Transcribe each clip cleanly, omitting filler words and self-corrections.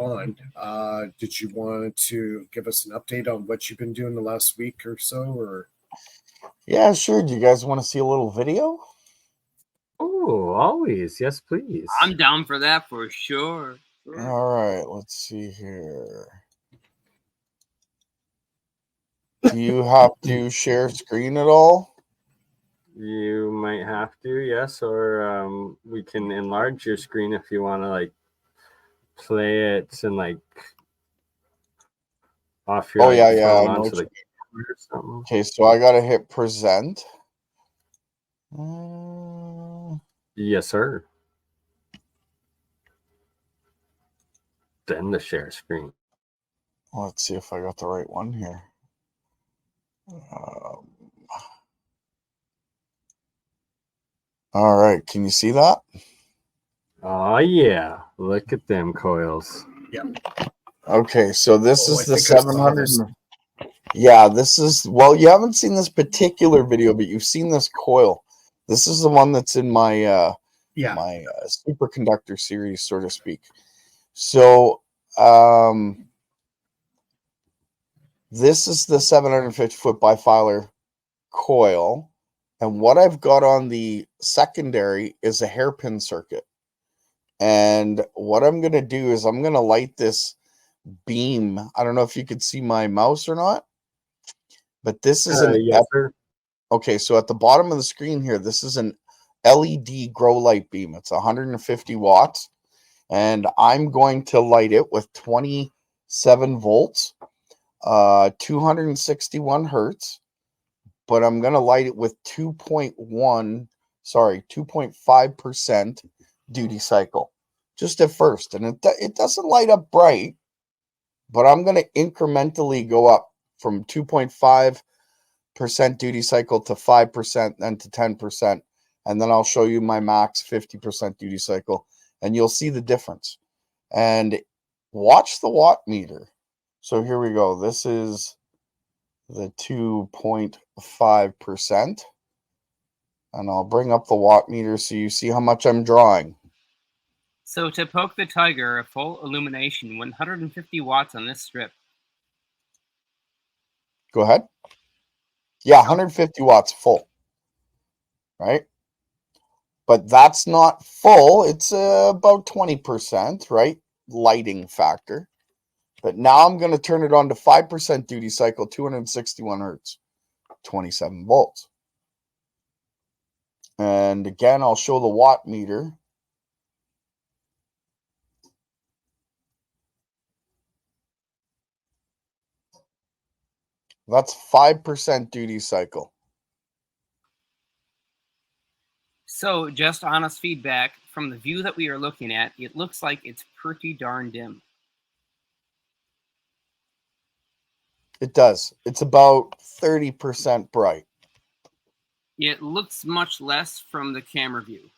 on. Did you want to give us an update on what you've been doing the last week or so? Or yeah, sure. Do you guys want to see a little video? Oh, always. Yes, please. I'm down for that for sure. All right, let's see here. Do you have to share screen at all? You might have to, yes, or we can enlarge your screen if you want to like play it and like off your phone onto the camera or something. Okay, so I gotta hit present. Yes, sir. Then the share screen. Let's see if I got the right one here. All right, can you see that? Oh yeah, look at them coils. Yeah. Okay, so this is the 700. Yeah, this is, well, you haven't seen this particular video, but you've seen this coil. This is the one that's in my my superconductor series, so to speak. So this is the 750 foot bifilar coil, and what I've got on the secondary is a hairpin circuit. And what I'm going to do is I'm going to light this beam. I don't know if you could see my mouse or not, but this is an yes, sir. Okay, so at the bottom of the screen here, this is an LED grow light beam. It's 150 watts, and I'm going to light it with 27 volts, 261 hertz, but I'm going to light it with 2.5% duty cycle, just at first. And it doesn't light up bright, but I'm going to incrementally go up from 2.5% duty cycle to 5%, then to 10%. And then I'll show you my max 50% duty cycle, and you'll see the difference. And watch the watt meter. So here we go. This is the 2.5%. And I'll bring up the watt meter so you see how much I'm drawing. So to poke the tiger, a full illumination, 150 watts on this strip. Go ahead. Yeah, 150 watts full. Right? But that's not full. It's about 20%, right? Lighting factor. But now I'm going to turn it on to 5% duty cycle, 261 hertz, 27 volts. And again, I'll show the watt meter. That's 5% duty cycle. So just honest feedback, from the view that we are looking at, it looks like it's pretty darn dim. It does. It's about 30% bright. It looks much less from the camera view.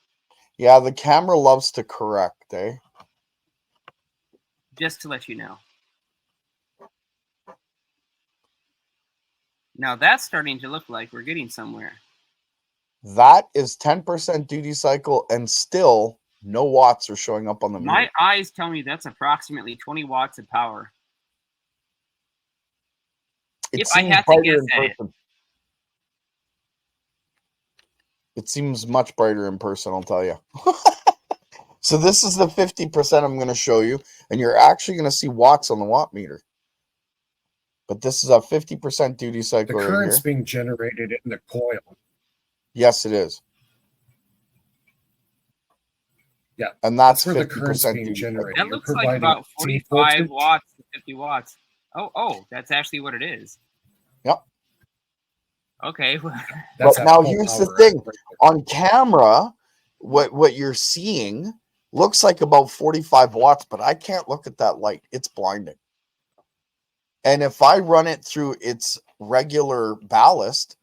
Yeah, the camera loves to correct, eh? Just to let you know. Now that's starting to look like we're getting somewhere. That is 10% duty cycle, and still no watts are showing up on the meter. My eyes tell me that's approximately 20 watts of power. If I had to guess at it. It seems much brighter in person, I'll tell you. So this is the 50% I'm going to show you, and you're actually going to see watts on the watt meter. But this is a 50% duty cycle. The current's being generated in the coil. Yes, it is. Yeah, and that's where the current's being generated. That looks like about 45 watts to 50 watts. Oh, that's actually what it is. Yep. Okay. But now here's the thing. On camera, what you're seeing looks like about 45 watts, but I can't look at that light. It's blinding. And if I run it through its regular ballast,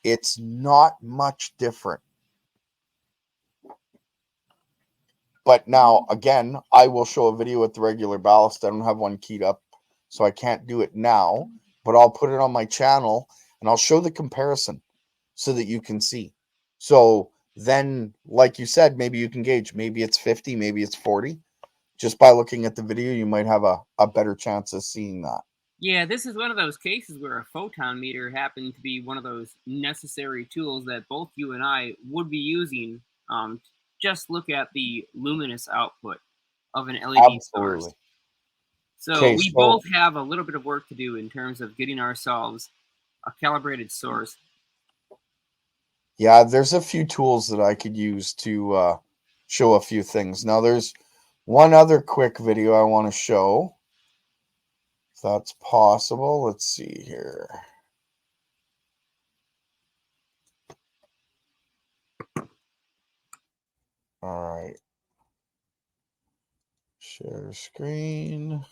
it's not much different. But now, again, I will show a video with the regular ballast. I don't have one keyed up, so I can't do it now. But I'll put it on my channel, and I'll show the comparison so that you can see. So then, like you said, maybe you can gauge. Maybe it's 50, maybe it's 40. just by looking at the video, you might have a better chance of seeing that. Yeah, this is one of those cases where a photon meter happened to be one of those necessary tools that both you and I would be using. Just look at the luminous output of an LED Absolutely. source. So Okay, we both have a little bit of work to do in terms of getting ourselves a calibrated source. Yeah, there's a few tools that I could use to show a few things. Now, there's one other quick video I want to show. If that's possible. Let's see here. All right. Share screen.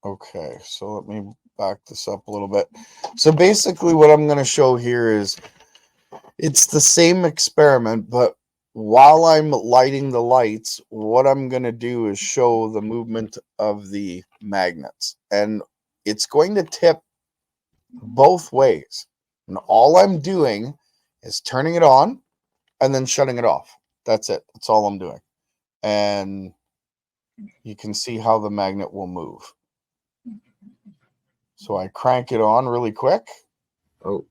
Okay, so let me back this up a little bit. So basically what I'm going to show here is it's the same experiment, but while I'm lighting the lights, what I'm going to do is show the movement of the magnets. And it's going to tip both ways. And all I'm doing is turning it on and then shutting it off. That's it. That's all I'm doing. And you can see how the magnet will move. So I crank it on really quick. Oh.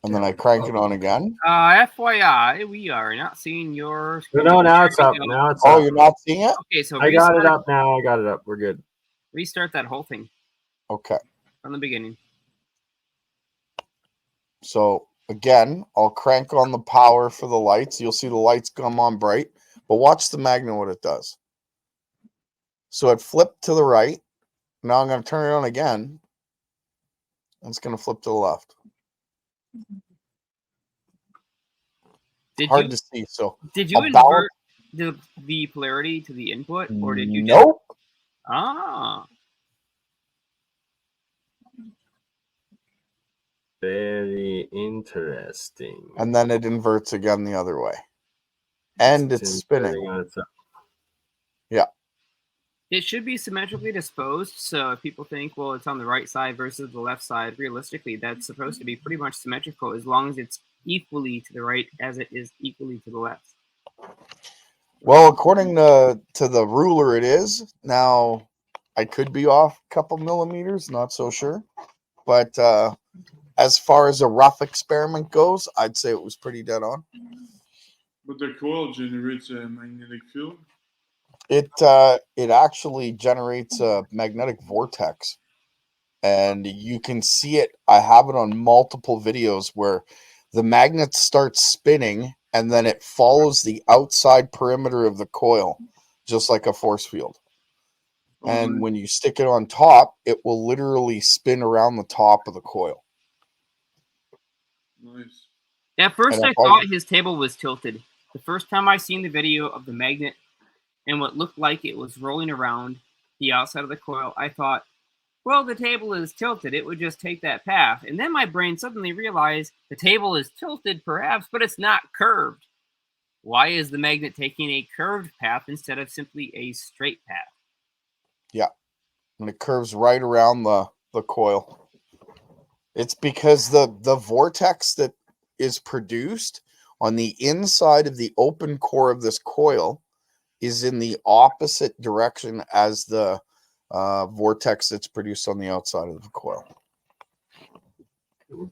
And then I crank it on again. FYI, we are not seeing your screen. No, now it's up. Now it's Oh, up. you're not seeing it? Okay, so I got it up now. I got it up. We're good. Restart that whole thing Okay. from the beginning. So again, I'll crank on the power for the lights. You'll see the lights come on bright. But watch the magnet, what it does. So it flipped to the right. Now I'm going to turn it on again. And it's going to flip to the left. Hard to see. So did you invert the polarity to the input, or did you Nope. Very interesting. And then it inverts again the other way. And it's spinning. Yeah. It should be symmetrically disposed, so if people think, well, it's on the right side versus the left side, realistically, that's supposed to be pretty much symmetrical as long as it's equally to the right as it is equally to the left. Well, according to the ruler, it is. Now, I could be off a couple millimeters, not so sure. But as far as a rough experiment goes, I'd say it was pretty dead on. But the coil generates a magnetic field? It actually generates a magnetic vortex. And you can see it. I have it on multiple videos where the magnet starts spinning and then it follows the outside perimeter of the coil, just like a force field. And when you stick it on top, it will literally spin around the top of the coil. Nice. At first, I thought his table was tilted. The first time I seen the video of the magnet and what looked like it was rolling around the outside of the coil, I thought, well, the table is tilted. It would just take that path. And then my brain suddenly realized the table is tilted, perhaps, but it's not curved. Why is the magnet taking a curved path instead of simply a straight path? Yeah. And it curves right around the coil. It's because the vortex that is produced on the inside of the open core of this coil is in the opposite direction as the vortex that's produced on the outside of the coil.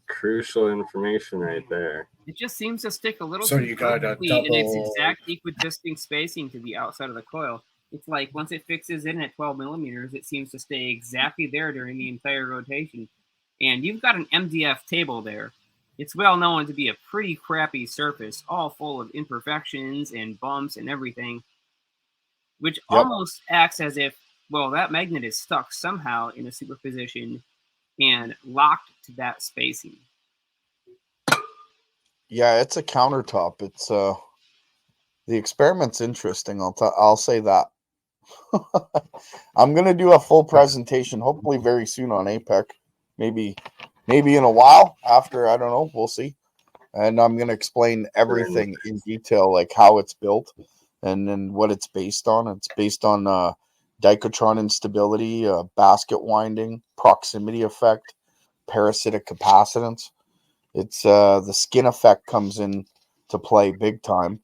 Crucial information right there. It just seems to stick a little So too you got a perfectly in its double- exact equidistant spacing to the outside of the coil. It's like once it fixes in at 12 millimeters, it seems to stay exactly there during the entire rotation. And you've got an MDF table there. It's well known to be a pretty crappy surface, all full of imperfections and bumps and everything, which almost acts as if, well, that magnet is stuck somehow in a superposition and locked to that spacing. Yeah, it's a countertop. It's the experiment's interesting. I'll say that. I'm gonna do a full presentation, hopefully very soon on APEC. Maybe in a while after, I don't know, we'll see. And I'm gonna explain everything in detail, like how it's built and then what it's based on. It's based on dichotron instability, basket winding, proximity effect, parasitic capacitance. It's the skin effect comes in to play big time,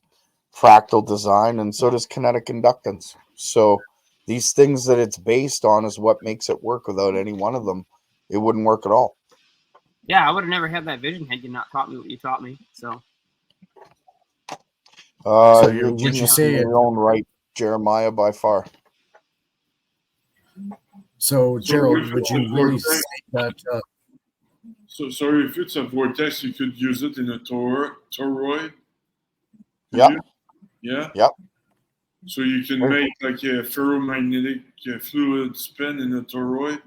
fractal design, and so does kinetic inductance. So these things that it's based on is what makes it work. Without any one of them, it wouldn't work at all. Yeah, I would have never had that vision had you not taught me what you taught me. So So You're a would you genius say in your own right, Jeremiah, by far. So, Gerald, if would it's you a really vortex, say that? so sorry, if it's a vortex, you could use it in a toroid. Yep. Yeah. Yep. So you can make like a ferromagnetic fluid spin in a toroid.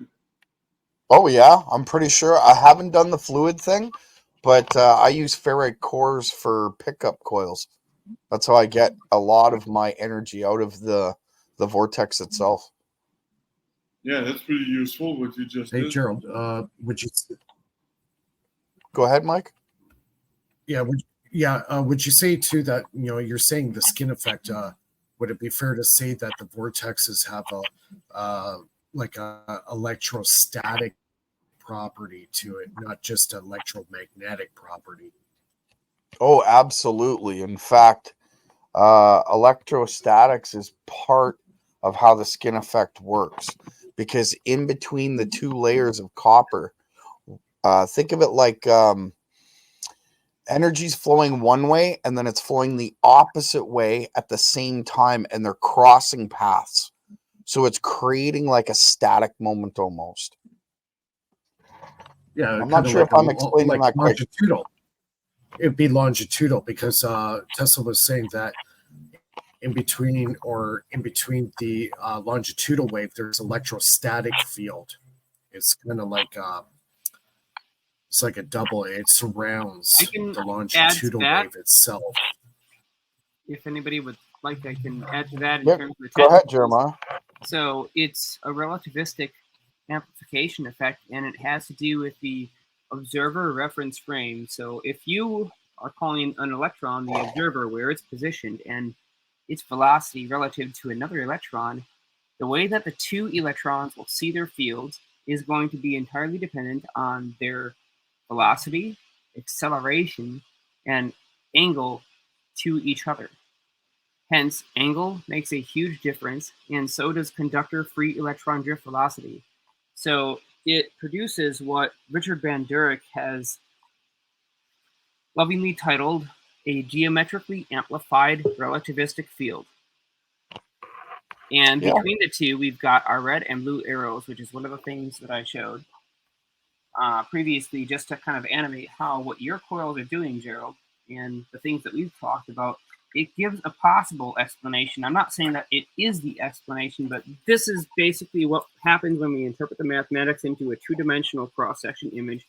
Oh yeah, I'm pretty sure. I haven't done the fluid thing, but I use ferrite cores for pickup coils. That's how I get a lot of my energy out of the vortex itself. Yeah, that's pretty useful. What you just Hey, did. Gerald, would you? Go ahead, Mike. Yeah, would you say too that you're saying the skin effect? Would it be fair to say that the vortexes have like a electrostatic property to it, not just electromagnetic property? Oh, absolutely. In fact, electrostatics is part of how the skin effect works, because in between the two layers of copper, think of it like energy's flowing one way and then it's flowing the opposite way at the same time, and they're crossing paths. So it's creating like a static moment almost. Yeah, I'm not sure if I'm explaining that quite. longitudinal. It'd be longitudinal because Tesla was saying that in between the longitudinal wave, there's electrostatic field. It's kind of like it's like a double. It surrounds I can the add to longitudinal that. wave itself. If anybody would like, I can add to that in Yep. terms of the Go ahead, technicals. Jeremiah. So it's a relativistic amplification effect, and it has to do with the observer reference frame. So if you are calling an electron the observer where it's positioned and its velocity relative to another electron, the way that the two electrons will see their fields is going to be entirely dependent on their velocity, acceleration, and angle to each other. Hence, angle makes a huge difference, and so does conductor free electron drift velocity. So it produces what Richard Van Duyck has lovingly titled a geometrically amplified relativistic field. And between the two, we've got our red and blue arrows, which is one of the things that I showed previously, just to kind of animate how what your coils are doing, Gerald, and the things that we've talked about. It gives a possible explanation. I'm not saying that it is the explanation, but this is basically what happens when we interpret the mathematics into a two-dimensional cross-section image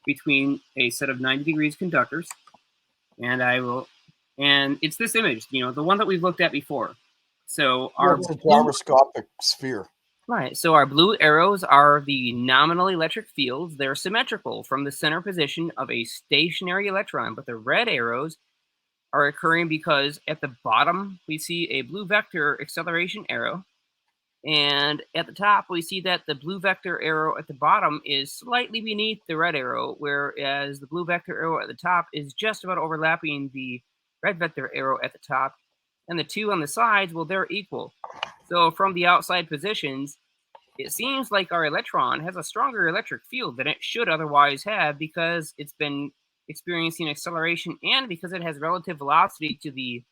between a set of 90 degrees conductors. And it's this image, the one that we've looked at before. So it's a gyroscopic sphere. Right. So our blue arrows are the nominal electric fields. They're symmetrical from the center position of a stationary electron, but the red arrows are occurring because at the bottom we see a blue vector acceleration arrow, and at the top we see that the blue vector arrow at the bottom is slightly beneath the red arrow, whereas the blue vector arrow at the top is just about overlapping the red vector arrow at the top, and the two on the sides, well, they're equal. So from the outside positions, it seems like our electron has a stronger electric field than it should otherwise have, because it's been experiencing acceleration and because it has relative velocity to the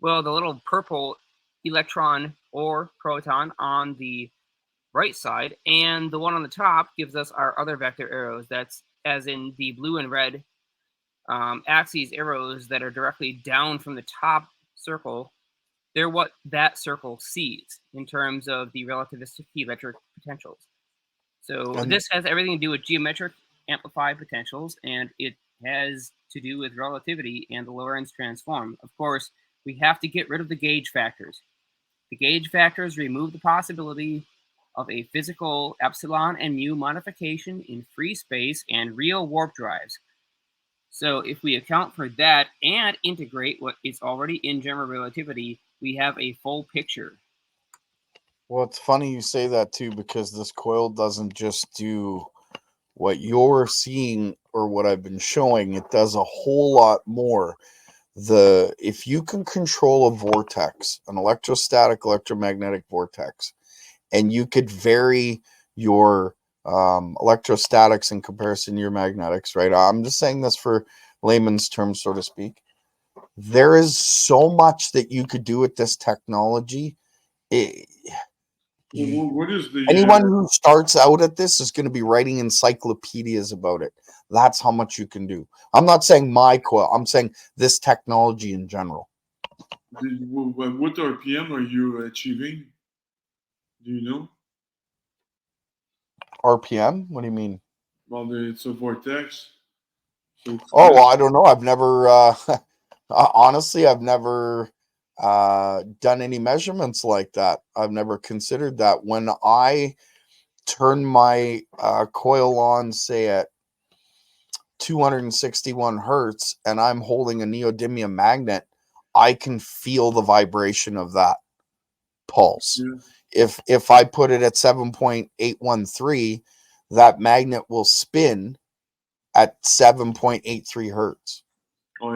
little purple electron or proton on the right side, and the one on the top gives us our other vector arrows. That's as in the blue and red axes arrows that are directly down from the top circle. They're what that circle sees in terms of the relativistic electric potentials. So this has everything to do with geometric amplified potentials, and it has to do with relativity and the Lorentz transform. Of course, we have to get rid of the gauge factors. The gauge factors remove the possibility of a physical epsilon and mu modification in free space and real warp drives. So if we account for that and integrate what is already in general relativity, we have a full picture. Well, it's funny you say that too, because this coil doesn't just do What you're seeing, or what I've been showing, it does a whole lot more. If you can control a vortex, an electrostatic electromagnetic vortex, and you could vary your electrostatics in comparison to your magnetics, right? I'm just saying this for layman's terms, so to speak. There is so much that you could do with this technology. What is the Anyone who starts out at this is going to be writing encyclopedias about it. That's how much you can do. I'm not saying my coil. I'm saying this technology in general. what RPM are you achieving? Do you know? RPM? What do you mean? Well, it's a vortex. So Oh, well, I don't know. I've never, honestly, I've never done any measurements like that. I've never considered that. When I turn my coil on, say at 261 hertz, and I'm holding a neodymium magnet, I can feel the vibration of that pulse. yeah. If I put it at 7.813, that magnet will spin at 7.83 hertz. Oh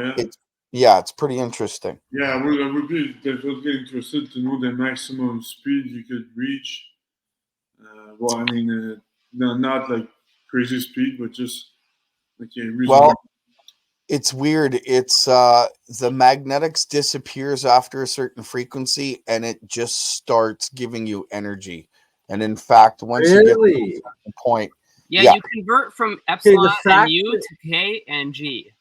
yeah, it's pretty interesting. Yeah, I would be definitely interested to know the maximum speed you could reach. Well, I mean, not like crazy speed, but just like a reasonable. Well, it's weird. It's the magnetics disappears after a certain frequency, and it just starts giving you energy. And in fact, once you get to a certain point, Yeah, you convert from epsilon and U to K and G.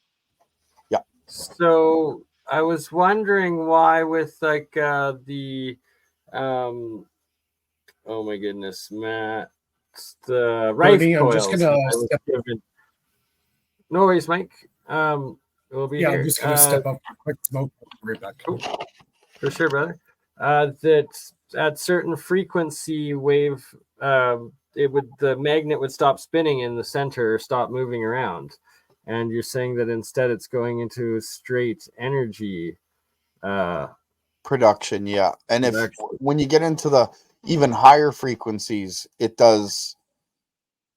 Yeah. So I was wondering why with like the oh my goodness, Matt, the rife coils. I'm just gonna step No worries, Mike. We'll be here. I'm just gonna step up for a quick smoke. Right back. Cool. For sure, brother. That at certain frequency wave, the magnet would stop spinning in the center or stop moving around. And you're saying that instead it's going into straight energy production, yeah. And when you get into the even higher frequencies, it does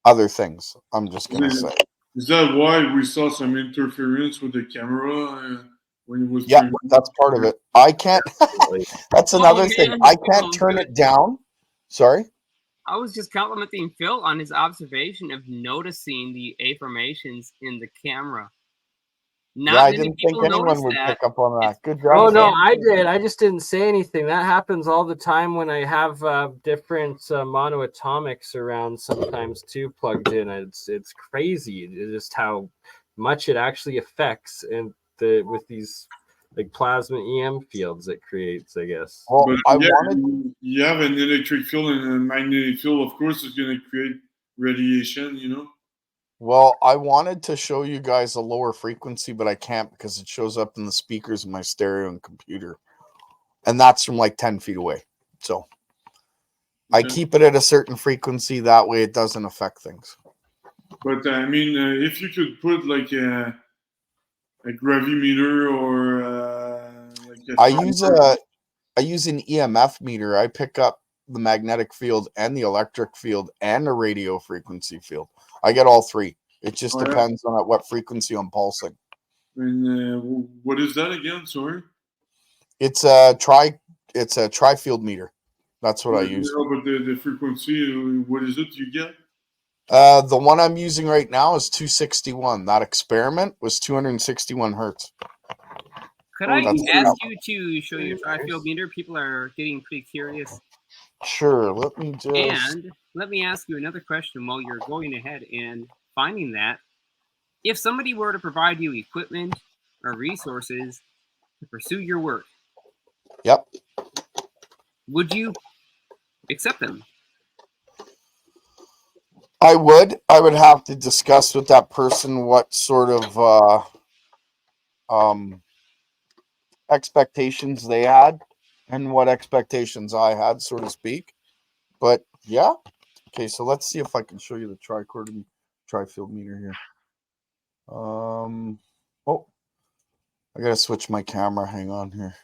other things. I'm just gonna say. Is that why we saw some interference with the camera when it was? Yeah, that's part of it. I can't. That's another thing. I can't turn it down. Sorry. I was just complimenting Phil on his observation of noticing the A formations in the camera. I didn't think anyone would pick up on that. Good job. Oh, no, I did. I just didn't say anything. That happens all the time when I have different monoatomics around sometimes too plugged in. It's crazy just how much it actually affects with these like plasma EM fields it creates, I guess. Well, but you have an electric field and a magnetic field, of course, it's going to create radiation, you know? Well, I wanted to show you guys a lower frequency, but I can't because it shows up in the speakers of my stereo and computer. And that's from like 10 feet away. So I keep it at a certain frequency. That way it doesn't affect things. But I mean, if you could put like a gravimeter or I use an EMF meter. I pick up the magnetic field and the electric field and the radio frequency field. I get all three. It just depends on at what frequency I'm pulsing. And what is that again? Sorry. It's a tri-field meter. That's what I use. But the frequency, what is it you get? The one I'm using right now is 261. That experiment was 261 hertz. Could I ask you to show your tri-field meter? People are getting pretty curious. Sure. Let me just... And let me ask you another question while you're going ahead and finding that. If somebody were to provide you equipment or resources to pursue your work, yep, would you accept them? I would. I would have to discuss with that person what sort of expectations they had and what expectations I had, so to speak. But yeah. Okay, so let's see if I can show you the tri-field meter here. Oh, I gotta switch my camera. Hang on here.